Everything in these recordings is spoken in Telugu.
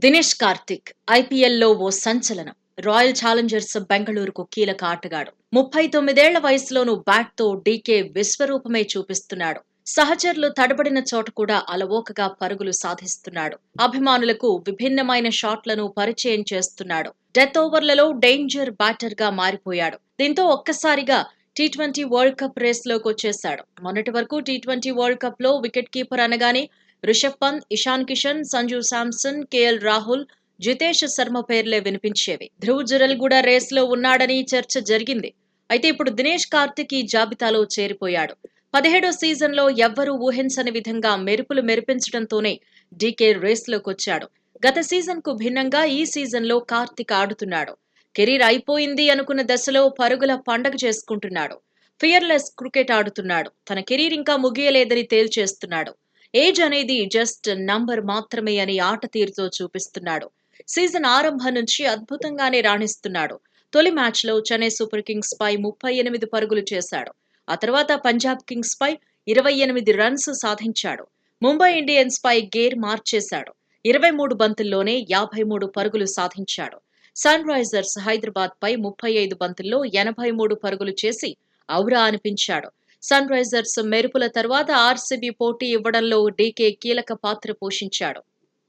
దినేష్ కార్తిక్ ఐపీఎల్లో ఓ సంచలనం. రాయల్ ఛాలెంజర్స్ బెంగళూరుకు కీలక ఆటగాడు. 39 వయసులోనూ బ్యాట్తో డీకే విశ్వరూపమే చూపిస్తున్నాడు. సహచరులు తడబడిన చోట కూడా అలవోకగా పరుగులు సాధిస్తున్నాడు. అభిమానులకు విభిన్నమైన షాట్లను పరిచయం చేస్తున్నాడు. డెత్ ఓవర్లలో డేంజర్ బ్యాటర్ గా మారిపోయాడు. దీంతో ఒక్కసారిగా టీ20 వరల్డ్ కప్ రేస్ లోకొచ్చేశాడు. మొన్నటి వరకు టీ20 వరల్డ్ కప్ లో వికెట్ కీపర్ అనగానే రిషబ్ పంత్, ఇషాన్ కిషన్, సంజు శాంసన్, కేఎల్ రాహుల్, జితేష్ శర్మ పేర్లే వినిపించేవి. ధ్రువ్ జురెల్ కూడా రేస్లో ఉన్నాడని చర్చ జరిగింది. అయితే ఇప్పుడు దినేష్ కార్తిక్ ఈ జాబితాలో చేరిపోయాడు. 17వ సీజన్లో ఎవ్వరూ ఊహించని విధంగా మెరుపులు మెరిపించడంతోనే డీకే రేస్లోకొచ్చాడు. గత సీజన్కు భిన్నంగా ఈ సీజన్లో కార్తిక్ ఆడుతున్నాడు. కెరీర్ అయిపోయింది అనుకున్న దశలో పరుగుల పండగ చేసుకుంటున్నాడు. ఫియర్లెస్ క్రికెట్ ఆడుతున్నాడు. తన కెరీర్ ఇంకా ముగియలేదని తేల్చేస్తున్నాడు. ఏజ్ అనేది జస్ట్ నంబర్ మాత్రమే అని ఆట తీరుతో చూపిస్తున్నాడు. సీజన్ ఆరంభం నుంచి అద్భుతంగానే రాణిస్తున్నాడు. తొలి మ్యాచ్లో చెన్నై సూపర్ కింగ్స్ పై 38 పరుగులు చేశాడు. ఆ తర్వాత పంజాబ్ కింగ్స్ పై 28 రన్స్ సాధించాడు. ముంబై ఇండియన్స్ పై గేర్ మార్చేశాడు. 23 బంతుల్లోనే 53 పరుగులు సాధించాడు. సన్ రైజర్స్ హైదరాబాద్ పై 35 బంతుల్లో 83 పరుగులు చేసి ఔరా అనిపించాడు. సన్ రైజర్స్ మెరుపుల తర్వాత ఆర్సీబీ పోటీ ఇవ్వడంలో డీకే కీలక పాత్ర పోషించాడు.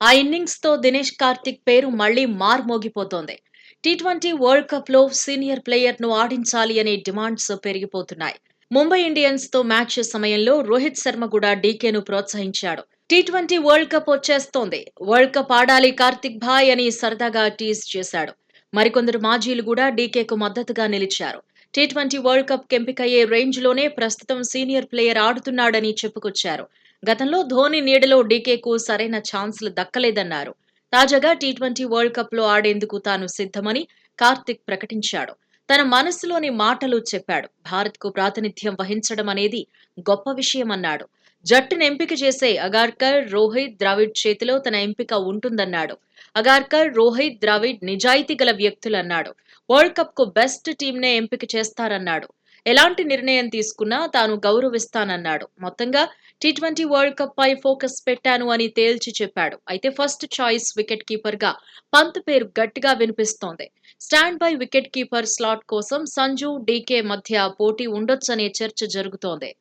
ఆ ఇన్నింగ్స్ తో దినేష్ కార్తిక్ పేరు మళ్లీ మార్మోగిపోతోంది. టీ20 వరల్డ్ కప్ లో సీనియర్ ప్లేయర్ ను ఆడించాలి అనే డిమాండ్స్ పెరిగిపోతున్నాయి. ముంబై ఇండియన్స్ తో మ్యాచ్ సమయంలో రోహిత్ శర్మ కూడా డీకేను ప్రోత్సహించాడు. టీ20 వరల్డ్ కప్ వచ్చేస్తోంది, వరల్డ్ కప్ ఆడాలి కార్తిక్ భాయ్ అని సరదాగా టీజ్ చేశాడు. మరికొందరు మాజీలు కూడా డీకేకు మద్దతుగా నిలిచారు. టీ20 వరల్డ్ కప్ ఎంపికయ్యే రేంజ్ లోనే ప్రస్తుతం సీనియర్ ప్లేయర్ ఆడుతున్నాడని చెప్పుకొచ్చారు. గతంలో ధోని నీడలో డీకేకు సరైన ఛాన్సులు దక్కలేదన్నారు. తాజాగా టీ20 వరల్డ్ కప్ లో ఆడేందుకు తాను సిద్ధమని కార్తిక్ ప్రకటించాడు. తన మనసులోని మాటలు చెప్పాడు. భారత్ కు ప్రాతినిధ్యం వహించడం అనేది గొప్ప విషయమన్నాడు. జట్టును ఎంపిక చేసే అగార్కర్, రోహిత్, ద్రావిడ్ చేతిలో తన ఎంపిక ఉంటుందన్నాడు. అగార్కర్, రోహిత్, ద్రావిడ్ నిజాయితీ గల వ్యక్తులన్నాడు. వరల్డ్ కప్ కు బెస్ట్ టీంనే ఎంపిక చేస్తారన్నాడు. ఎలాంటి నిర్ణయం తీసుకున్నా తాను గౌరవిస్తానన్నాడు. మొత్తంగా టీ20 వరల్డ్ కప్ పై ఫోకస్ పెట్టాను అని తేల్చి చెప్పాడు. అయితే ఫస్ట్ చాయిస్ వికెట్ కీపర్ గా పంత్ పేరు గట్టిగా వినిపిస్తోంది. Stand by wicket keeper slot కోసం సంజు, డీకే మధ్య పోటీ ఉండొచ్చనే చర్చ జరుగుతోంది.